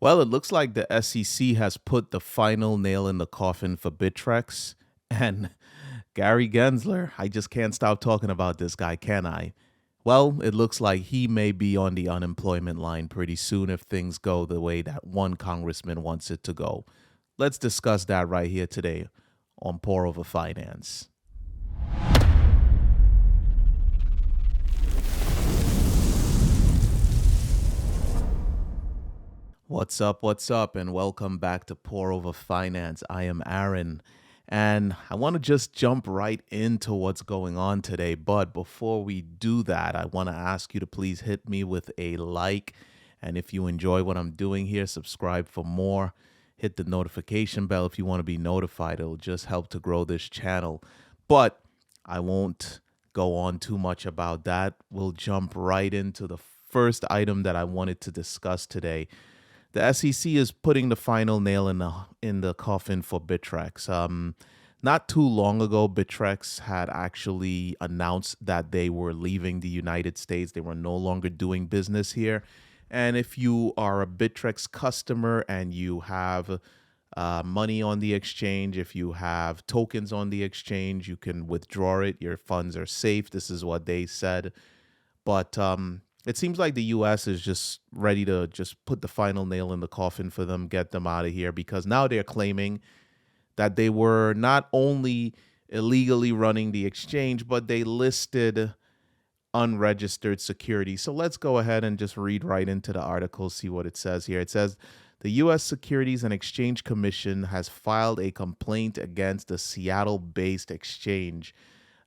Well, it looks like the SEC has put the final nail in the coffin for Bittrex and Gary Gensler. I just can't stop talking about this guy, can I? Well, it looks like he may be on the unemployment line pretty soon if things go the way that one congressman wants it to go. Let's discuss that right here today on Pour Over Finance. What's up, and welcome back to Pour Over Finance. I am Aaron, and I want to just jump right into what's going on today. But before we do that, I want to ask you to please hit me with a like. And if you enjoy what I'm doing here, subscribe for more. Hit the notification bell if you want to be notified. It'll just help to grow this channel. But I won't go on too much about that. We'll jump right into the first item that I wanted to discuss today. The SEC is putting the final nail in the coffin for Bittrex. Not too long ago, Bittrex had actually announced that they were leaving the United States. They were no longer doing business here. And if you are a Bittrex customer and you have money on the exchange, if you have tokens on the exchange, you can withdraw it. Your funds are safe. This is what they said. But it seems like the U.S. is just ready to just put the final nail in the coffin for them, get them out of here, because now they're claiming that they were not only illegally running the exchange, but they listed unregistered securities. So let's go ahead and just read right into the article, see what it says here. It says the U.S. Securities and Exchange Commission has filed a complaint against the Seattle-based exchange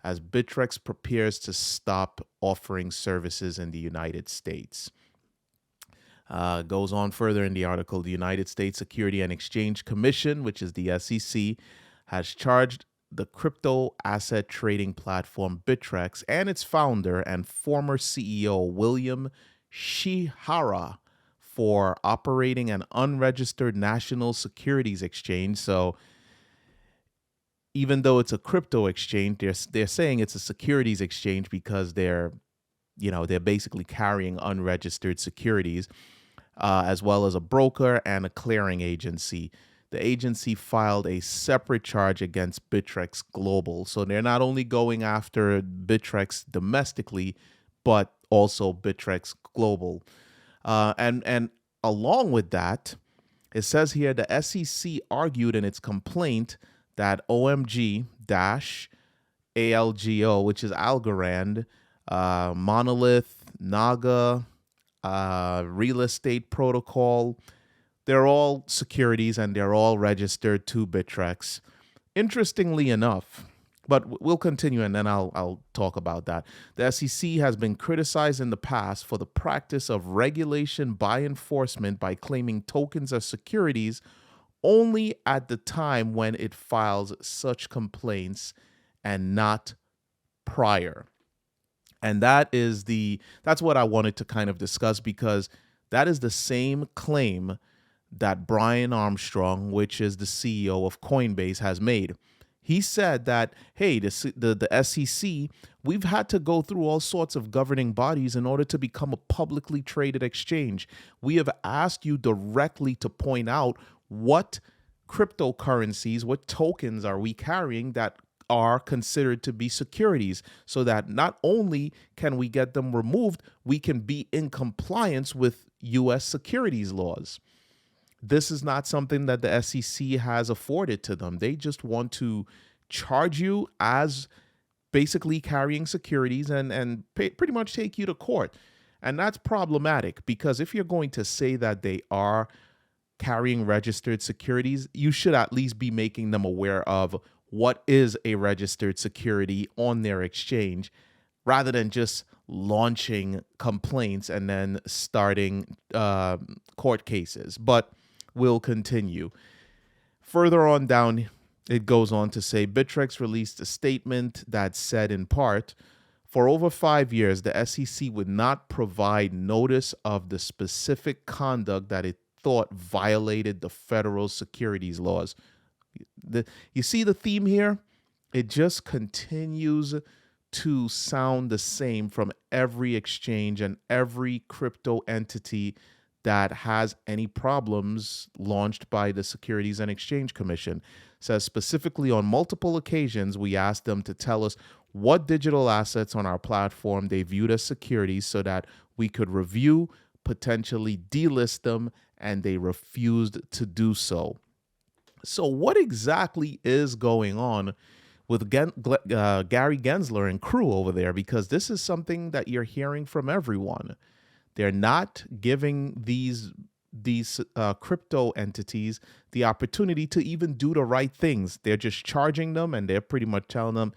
as Bittrex prepares to stop offering services in the United States. Goes on further in the article, the United States Security and Exchange Commission, which is the SEC, has charged the crypto asset trading platform Bittrex and its founder and former CEO William Shihara for operating an unregistered national securities exchange. So even though it's a crypto exchange, they're saying it's a securities exchange because they're basically carrying unregistered securities, as well as a broker and a clearing agency. The agency filed a separate charge against Bittrex Global. So they're not only going after Bittrex domestically, but also Bittrex Global. And along with that, it says here the SEC argued in its complaint that OMG-ALGO, which is Algorand, Monolith, Naga, Real Estate Protocol, they're all securities and they're all registered to Bittrex. Interestingly enough, but we'll continue and then I'll talk about that. The SEC has been criticized in the past for the practice of regulation by enforcement by claiming tokens as securities only at the time when it files such complaints and not prior. And that's what I wanted to kind of discuss, because that is the same claim that Brian Armstrong, which is the CEO of Coinbase, has made. He said that, hey, the SEC, we've had to go through all sorts of governing bodies in order to become a publicly traded exchange. We have asked you directly to point out what cryptocurrencies, what tokens are we carrying that are considered to be securities, so that not only can we get them removed, we can be in compliance with U.S. securities laws. This is not something that the SEC has afforded to them. They just want to charge you as basically carrying securities and pretty much take you to court. And that's problematic, because if you're going to say that they are carrying registered securities, you should at least be making them aware of what is a registered security on their exchange, rather than just launching complaints and then starting court cases. But we'll continue. Further on down, it goes on to say Bittrex released a statement that said, in part, for over 5 years, the SEC would not provide notice of the specific conduct that it thought violated the federal securities laws. You see the theme here? It just continues to sound the same from every exchange and every crypto entity that has any problems launched by the Securities and Exchange Commission. Says specifically on multiple occasions, we asked them to tell us what digital assets on our platform they viewed as securities so that we could review, potentially delist them, and they refused to do so. So, what exactly is going on with Gary Gensler and crew over there? Because this is something that you're hearing from everyone. They're not giving these crypto entities the opportunity to even do the right things. They're just charging them, and they're pretty much telling them,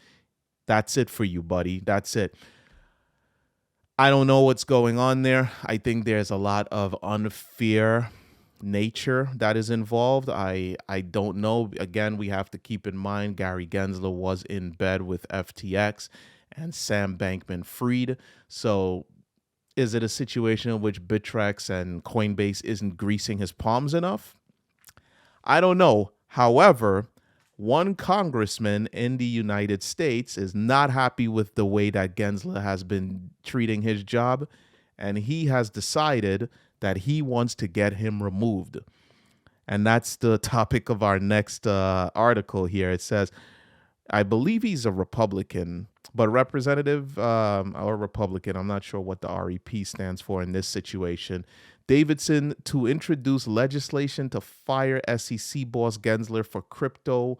"That's it for you, buddy. That's it." I don't know what's going on there. I think there's a lot of unfair nature that is involved. I don't know. Again, we have to keep in mind Gary Gensler was in bed with FTX and Sam Bankman-Fried. So is it a situation in which Bittrex and Coinbase isn't greasing his palms enough? I don't know. However, one congressman in the United States is not happy with the way that Gensler has been treating his job, and he has decided that he wants to get him removed. And that's the topic of our next article here. It says, I believe he's a Republican, but representative or Republican, I'm not sure what the REP stands for in this situation. Davidson to introduce legislation to fire SEC boss Gensler for crypto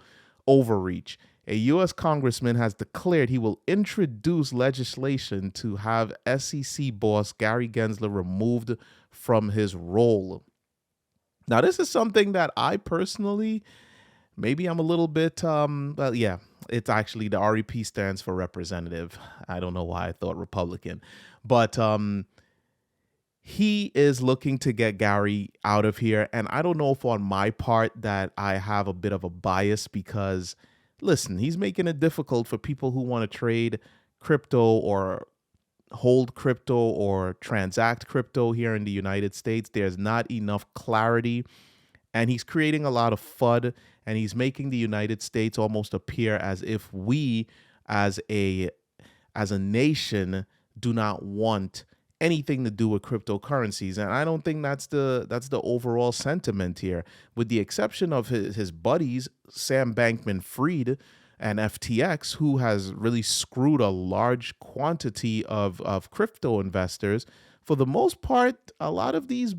overreach. A U.S. congressman has declared he will introduce legislation to have SEC boss Gary Gensler removed from his role. Now, this is something that I personally, maybe I'm a little bit, well, yeah, it's actually the REP stands for representative. I don't know why I thought Republican, but he is looking to get Gary out of here. And I don't know if on my part that I have a bit of a bias because, listen, he's making it difficult for people who want to trade crypto or hold crypto or transact crypto here in the United States. There's not enough clarity, and he's creating a lot of FUD, and he's making the United States almost appear as if we as a nation do not want anything to do with cryptocurrencies. And I don't think that's the overall sentiment here, with the exception of his buddies Sam Bankman-Fried and FTX, who has really screwed a large quantity of crypto investors. For the most part, a lot of these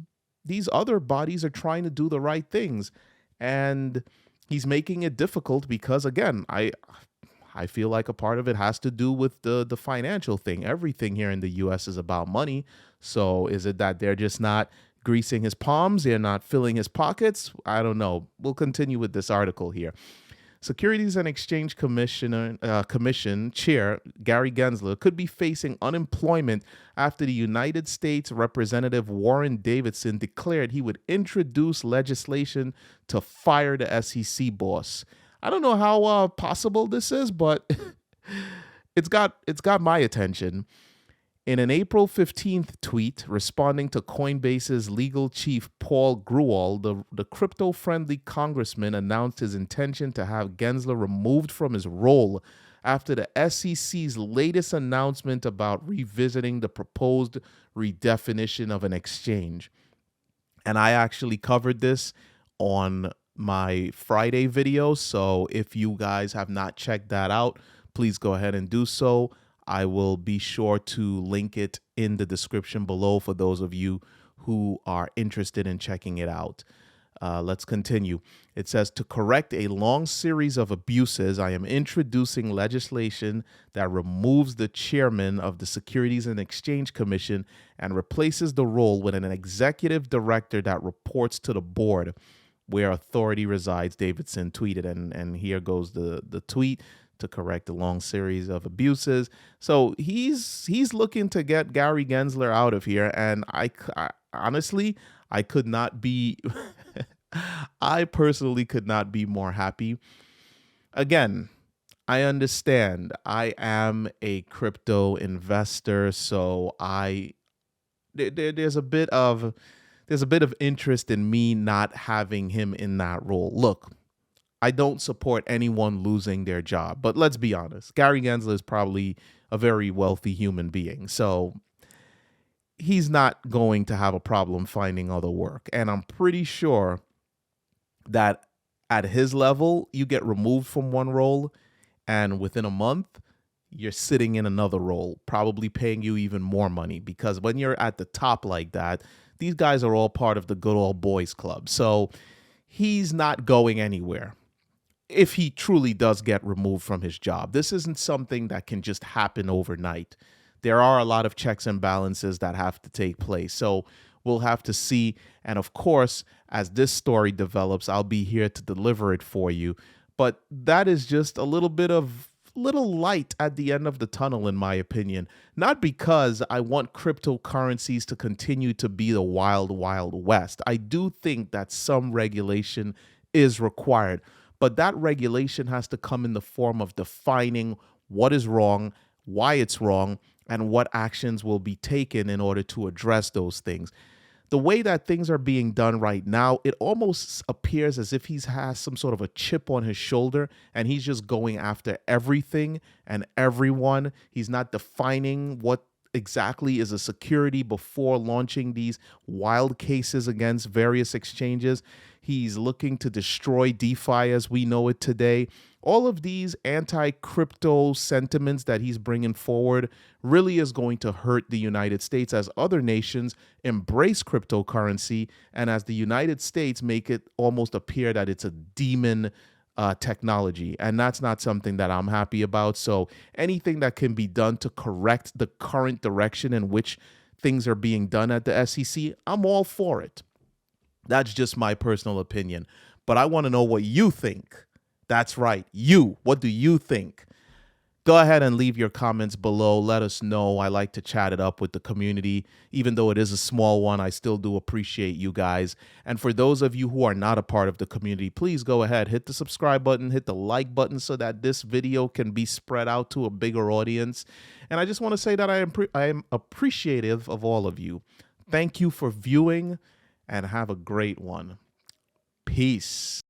other bodies are trying to do the right things, and he's making it difficult because, again, I feel like a part of it has to do with the financial thing. Everything here in the U.S. is about money. So is it that they're just not greasing his palms? They're not filling his pockets? I don't know. We'll continue with this article here. Securities and Exchange Commission Chair Gary Gensler could be facing unemployment after the United States Representative Warren Davidson declared he would introduce legislation to fire the SEC boss. I don't know how possible this is, but it's got my attention. In an April 15th tweet responding to Coinbase's legal chief Paul Grewal, the crypto-friendly congressman announced his intention to have Gensler removed from his role after the SEC's latest announcement about revisiting the proposed redefinition of an exchange. And I actually covered this on my Friday video, so if you guys have not checked that out, please go ahead and do so. I will be sure to link it in the description below for those of you who are interested in checking it out. Let's continue. It says, to correct a long series of abuses, I am introducing legislation that removes the chairman of the Securities and Exchange Commission and replaces the role with an executive director that reports to the board where authority resides, Davidson tweeted. And here goes the tweet. To correct a long series of abuses. So he's looking to get Gary Gensler out of here. And I honestly, I could not be, I personally could not be more happy. Again, I understand I am a crypto investor, so there's a bit of interest in me not having him in that role. Look, I don't support anyone losing their job, but let's be honest. Gary Gensler is probably a very wealthy human being. So he's not going to have a problem finding other work. And I'm pretty sure that at his level, you get removed from one role, and within a month, you're sitting in another role, probably paying you even more money. Because when you're at the top like that, these guys are all part of the good old boys club. So he's not going anywhere if he truly does get removed from his job. This isn't something that can just happen overnight. There are a lot of checks and balances that have to take place. So we'll have to see. And of course, as this story develops, I'll be here to deliver it for you. But that is just a little light at the end of the tunnel, in my opinion. Not because I want cryptocurrencies to continue to be the wild, wild west. I do think that some regulation is required, but that regulation has to come in the form of defining what is wrong, why it's wrong, and what actions will be taken in order to address those things. The way that things are being done right now, it almost appears as if he has some sort of a chip on his shoulder and he's just going after everything and everyone. He's not defining what exactly is a security before launching these wild cases against various exchanges. He's looking to destroy DeFi as we know it today. All of these anti-crypto sentiments that he's bringing forward really is going to hurt the United States as other nations embrace cryptocurrency and as the United States make it almost appear that it's a demon technology. And that's not something that I'm happy about. So anything that can be done to correct the current direction in which things are being done at the SEC, I'm all for it. That's just my personal opinion. But I want to know what you think. That's right. You. What do you think? Go ahead and leave your comments below. Let us know. I like to chat it up with the community. Even though it is a small one, I still do appreciate you guys. And for those of you who are not a part of the community, please go ahead, hit the subscribe button, hit the like button so that this video can be spread out to a bigger audience. And I just want to say that I am appreciative of all of you. Thank you for viewing and have a great one. Peace.